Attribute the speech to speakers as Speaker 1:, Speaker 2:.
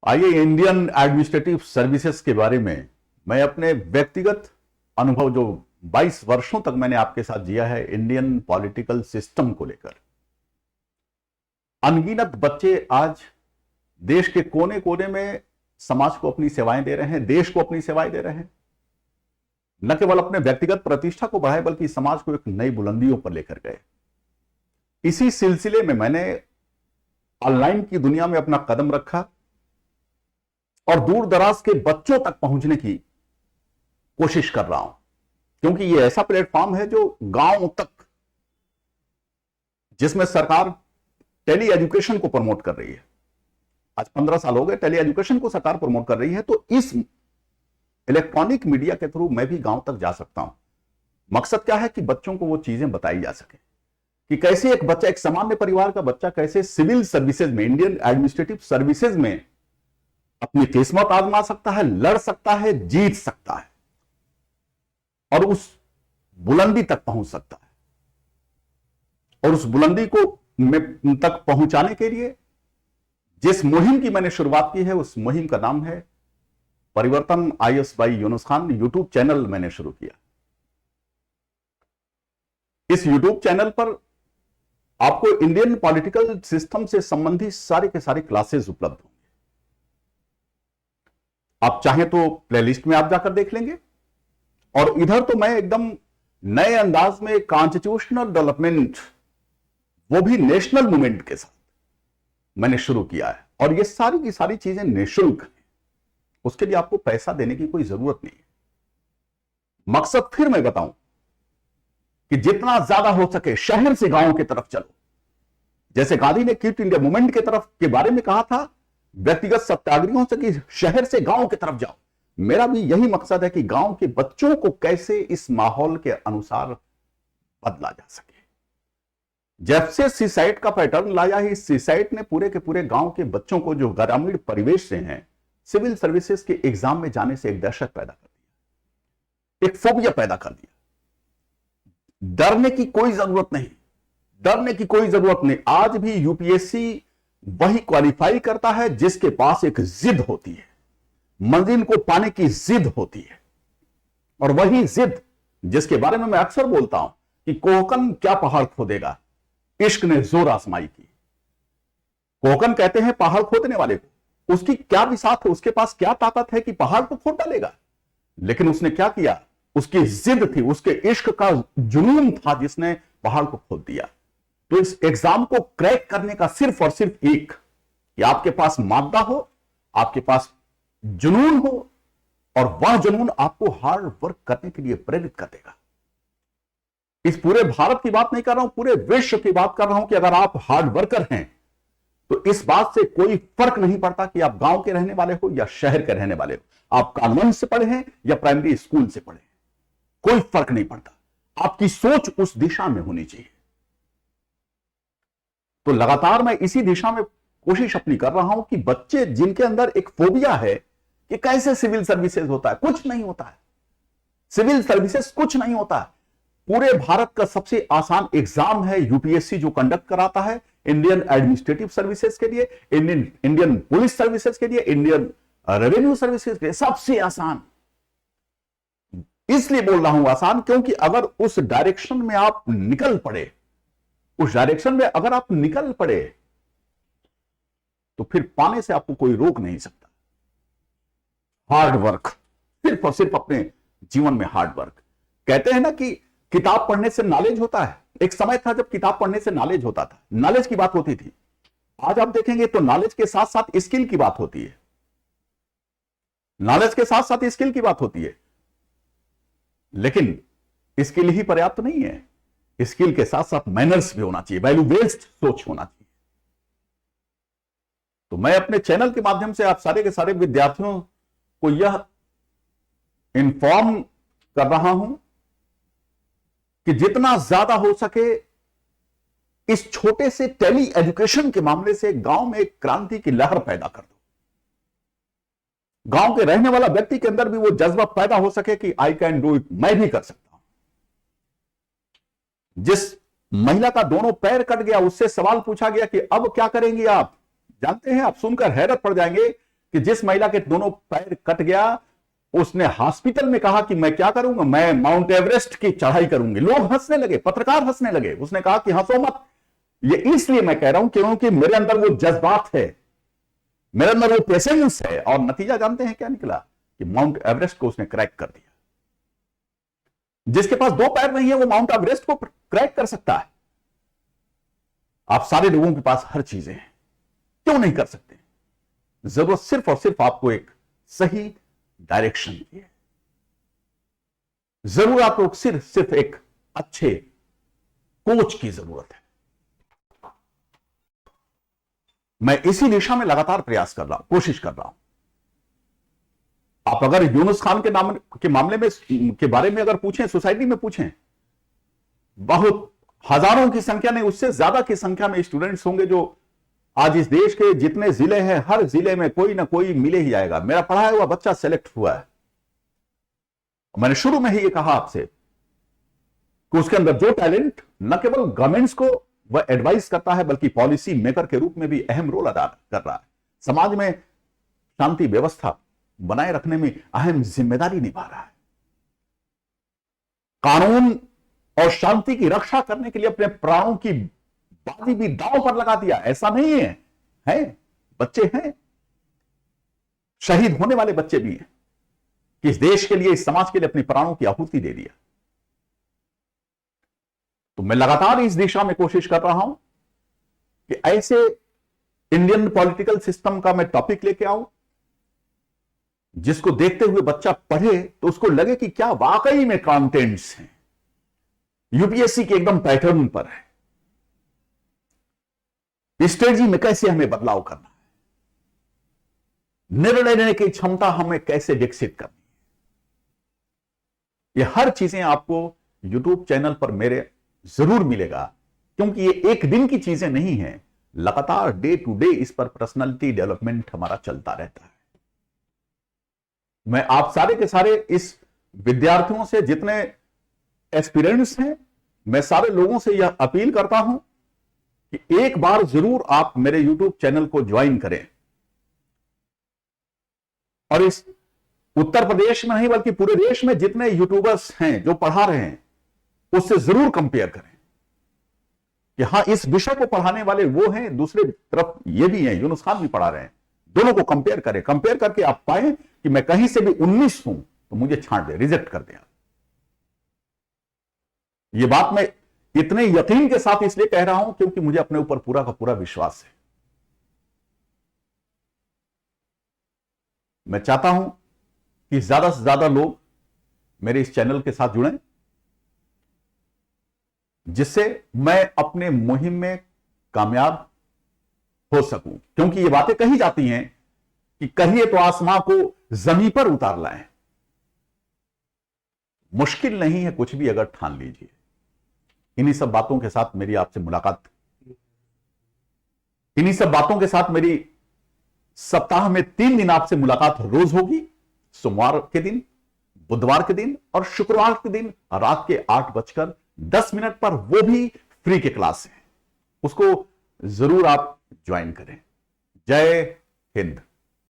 Speaker 1: आइए Indian administrative services के बारे में मैं अपने व्यक्तिगत अनुभव जो 22 वर्षों तक मैंने आपके साथ जिया है इंडियन पॉलिटिकल सिस्टम को लेकर। अनगिनत बच्चे आज देश के कोने कोने में समाज को अपनी सेवाएं दे रहे हैं, देश को अपनी सेवाएं दे रहे हैं। न केवल अपने व्यक्तिगत प्रतिष्ठा को बढ़ाए बल्कि समाज को एक नई बुलंदियों पर लेकर गए। इसी सिलसिले में मैंने ऑनलाइन की दुनिया में अपना कदम रखा और दूर दराज के बच्चों तक पहुंचने की कोशिश कर रहा हूं, क्योंकि यह ऐसा प्लेटफॉर्म है जो गांव तक, जिसमें सरकार टेली एजुकेशन को प्रमोट कर रही है। आज 15 साल हो गए टेली एजुकेशन को सरकार प्रमोट कर रही है, तो इस इलेक्ट्रॉनिक मीडिया के थ्रू मैं भी गांव तक जा सकता हूं। मकसद क्या है कि बच्चों को वो चीजें बताई जा सके कि कैसे एक बच्चा, एक सामान्य परिवार का बच्चा कैसे सिविल सर्विसेज में, इंडियन एडमिनिस्ट्रेटिव सर्विसेज में अपनी किस्मत आजमा सकता है, लड़ सकता है, जीत सकता है और उस बुलंदी तक पहुंच सकता है। और उस बुलंदी को तक पहुंचाने के लिए जिस मुहिम की मैंने शुरुआत की है, उस मुहिम का नाम है परिवर्तन IAS by Yunus Khan. YouTube channel मैंने शुरू किया। इस यूट्यूब चैनल पर आपको इंडियन पॉलिटिकल सिस्टम से संबंधित सारे के सारे क्लासेस उपलब्ध होंगे। आप चाहें तो प्लेलिस्ट में आप जाकर देख लेंगे। और इधर तो मैं एकदम नए अंदाज में कॉन्स्टिट्यूशनल डेवलपमेंट, वो भी नेशनल मूवमेंट के साथ मैंने शुरू किया है। और ये सारी की सारी चीजें निःशुल्क हैं, उसके लिए आपको पैसा देने की कोई जरूरत नहीं है। मकसद फिर मैं बताऊं कि जितना ज्यादा हो सके शहर से गांव की तरफ चलो। जैसे गांधी ने क्विट इंडिया मूवमेंट की तरफ के बारे में कहा था, व्यक्तिगत सत्याग्रहों से कि शहर से गांव की तरफ जाओ, मेरा भी यही मकसद है कि गांव के बच्चों को कैसे इस माहौल के अनुसार बदला जा सके। जब से सीसाइट का पैटर्न लाया है, इस सीसाइट ने पूरे के पूरे गांव के बच्चों को, जो ग्रामीण परिवेश से हैं, सिविल सर्विसेज के एग्जाम में जाने से एक दहशत पैदा कर दिया, एक फोबिया पैदा कर दिया। डरने की कोई जरूरत नहीं, डरने की कोई जरूरत नहीं। आज भी यूपीएससी वही क्वालिफाई करता है जिसके पास एक जिद होती है, मंजिल को पाने की जिद होती है। और वही जिद जिसके बारे में मैं अक्सर बोलता हूं कि कोहकन क्या पहाड़ खोदेगा, इश्क ने जोर आजमाई की। कोहकन कहते हैं पहाड़ खोदने वाले को, उसकी क्या विसात है, उसके पास क्या ताकत है कि पहाड़ को खोद डालेगा। लेकिन उसने क्या किया, उसकी जिद थी, उसके इश्क का जुनून था जिसने पहाड़ को खोद दिया। तो इस एग्जाम को क्रैक करने का सिर्फ और सिर्फ एक, कि आपके पास मादा हो, आपके पास जुनून हो, और वह जुनून आपको हार्ड वर्क करने के लिए प्रेरित कर देगा। इस पूरे भारत की बात नहीं कर रहा हूं, पूरे विश्व की बात कर रहा हूं कि अगर आप हार्ड वर्कर हैं तो इस बात से कोई फर्क नहीं पड़ता कि आप गांव के रहने वाले हो या शहर के रहने वाले हो, आप कॉन्वेंट से पढ़े हैं या प्राइमरी स्कूल से पढ़े हैं, कोई फर्क नहीं पड़ता। आपकी सोच उस दिशा में होनी चाहिए। तो लगातार मैं इसी दिशा में कोशिश अपनी कर रहा हूं कि बच्चे जिनके अंदर एक फोबिया है कि कैसे सिविल सर्विसेज होता है, कुछ नहीं होता है, सिविल सर्विसेज कुछ नहीं होता है। पूरे भारत का सबसे आसान एग्जाम है यूपीएससी जो कंडक्ट कराता है, इंडियन एडमिनिस्ट्रेटिव सर्विसेज के लिए, इंडियन पुलिस सर्विसेज के लिए, इंडियन रेवेन्यू सर्विसेज के लिए सबसे आसान। इसलिए बोल रहा हूं आसान, क्योंकि अगर उस डायरेक्शन में आप निकल पड़े, उस डायरेक्शन में अगर आप निकल पड़े, तो फिर पाने से आपको कोई रोक नहीं सकता। हार्ड वर्क, सिर्फ और सिर्फ अपने जीवन में हार्ड वर्क। कहते हैं ना कि किताब पढ़ने से नॉलेज होता है। एक समय था जब किताब पढ़ने से नॉलेज होता था, नॉलेज की बात होती थी। आज आप देखेंगे तो नॉलेज के साथ साथ स्किल की बात होती है, नॉलेज के साथ साथ स्किल की बात होती है। लेकिन स्किल ही पर्याप्त नहीं है, स्किल के साथ साथ मैनर्स भी होना चाहिए, वैल्यू बेस्ड सोच होना चाहिए। तो मैं अपने चैनल के माध्यम से आप सारे के सारे विद्यार्थियों को यह इन्फॉर्म कर रहा हूं कि जितना ज्यादा हो सके इस छोटे से टेली एजुकेशन के मामले से गांव में एक क्रांति की लहर पैदा कर दो। गांव के रहने वाला व्यक्ति के अंदर भी वो जज्बा पैदा हो सके कि आई कैन डू इट, मैं भी कर सकता हूं। जिस महिला का दोनों पैर कट गया, उससे सवाल पूछा गया कि अब क्या करेंगी आप। जानते हैं, आप सुनकर हैरत पड़ जाएंगे, कि जिस महिला के दोनों पैर कट गया उसने हॉस्पिटल में कहा कि मैं क्या करूंगा, मैं माउंट एवरेस्ट की चढ़ाई करूंगी। लोग हंसने लगे, पत्रकार हंसने लगे। उसने कहा कि हंसो मत। ये इसलिए मैं कह रहा हूं क्योंकि मेरे अंदर वो जज्बात है, मेरे अंदर वो पेशेंस है। और नतीजा जानते हैं क्या निकला कि माउंट एवरेस्ट को उसने क्रैक कर दिया। जिसके पास दो पैर नहीं है वो माउंट एवरेस्ट को क्रैक कर सकता है। आप सारे लोगों के पास हर चीजें हैं, क्यों नहीं कर सकते? जरूरत सिर्फ और सिर्फ आपको एक सही डायरेक्शन की है। जरूर आपको सिर्फ एक अच्छे कोच की जरूरत है। मैं इसी दिशा में लगातार प्रयास कर रहा हूं, कोशिश कर रहा हूं। आप अगर यूनुस खान के मामले में के बारे में अगर पूछें, सोसाइटी में पूछें, बहुत हजारों की संख्या नहीं, उससे ज्यादा की संख्या में स्टूडेंट्स होंगे जो आज इस देश के जितने जिले हैं, हर जिले में कोई ना कोई मिले ही जाएगा। मेरा पढ़ाया हुआ बच्चा सेलेक्ट हुआ है। मैंने शुरू में ही ये कहा आपसे कि उसके अंदर जो टैलेंट न केवल गवर्नमेंट्स को वह एडवाइस करता है बल्कि पॉलिसी मेकर के रूप में भी अहम रोल अदा कर रहा है। समाज में शांति व्यवस्था बनाए रखने में अहम जिम्मेदारी निभा रहा है। कानून और शांति की रक्षा करने के लिए अपने प्राणों की बाजी भी दांव पर लगा दिया। ऐसा नहीं है बच्चे हैं, शहीद होने वाले बच्चे भी हैं कि इस देश के लिए, इस समाज के लिए अपने प्राणों की आहुति दे दिया। तो मैं लगातार इस दिशा में कोशिश कर रहा हूं कि ऐसे इंडियन पॉलिटिकल सिस्टम का मैं टॉपिक लेके आऊं जिसको देखते हुए बच्चा पढ़े तो उसको लगे कि क्या वाकई में कंटेंट्स हैं, यूपीएससी के एकदम पैटर्न पर है, स्ट्रेटजी में कैसे हमें बदलाव करना है, निर्णय लेने की क्षमता हमें कैसे विकसित करनी है। ये हर चीजें आपको यूट्यूब चैनल पर मेरे जरूर मिलेगा, क्योंकि ये एक दिन की चीजें नहीं है, लगातार डे टू डे इस पर पर्सनालिटी डेवलपमेंट हमारा चलता रहता है। मैं आप सारे के सारे इस विद्यार्थियों से, जितने एस्पिरेंट्स हैं, मैं सारे लोगों से यह अपील करता हूं कि एक बार जरूर आप मेरे यूट्यूब चैनल को ज्वाइन करें और इस उत्तर प्रदेश में नहीं बल्कि पूरे देश में जितने यूट्यूबर्स हैं जो पढ़ा रहे हैं उससे जरूर कंपेयर करें कि हां, इस विषय को पढ़ाने वाले वो हैं, दूसरे तरफ ये भी हैं, यूनुस खान भी पढ़ा रहे हैं। दोनों को कंपेयर करें, कंपेयर करके आप पाए कि मैं कहीं से भी 19 हूं तो मुझे छांट दे, रिजेक्ट कर दे। ये बात मैं इतने यकीन के साथ इसलिए कह रहा हूं क्योंकि मुझे अपने ऊपर पूरा का पूरा विश्वास है। मैं चाहता हूं कि ज्यादा से ज्यादा लोग मेरे इस चैनल के साथ जुड़ें, जिससे मैं अपने मुहिम में कामयाब हो सकूं। क्योंकि ये बातें कही जाती हैं कि कहिए तो आसमां को जमीन पर उतार लाएं। मुश्किल नहीं है कुछ भी अगर ठान लीजिए। इन्हीं सब बातों के साथ मेरी आपसे मुलाकात, इन्हीं सब बातों के साथ मेरी सप्ताह में 3 दिन आपसे मुलाकात रोज होगी। सोमवार के दिन, बुधवार के दिन और शुक्रवार के दिन रात के 8:10 पर, वो भी फ्री के क्लास है, उसको जरूर आप ज्वाइन करें। जय हिंद।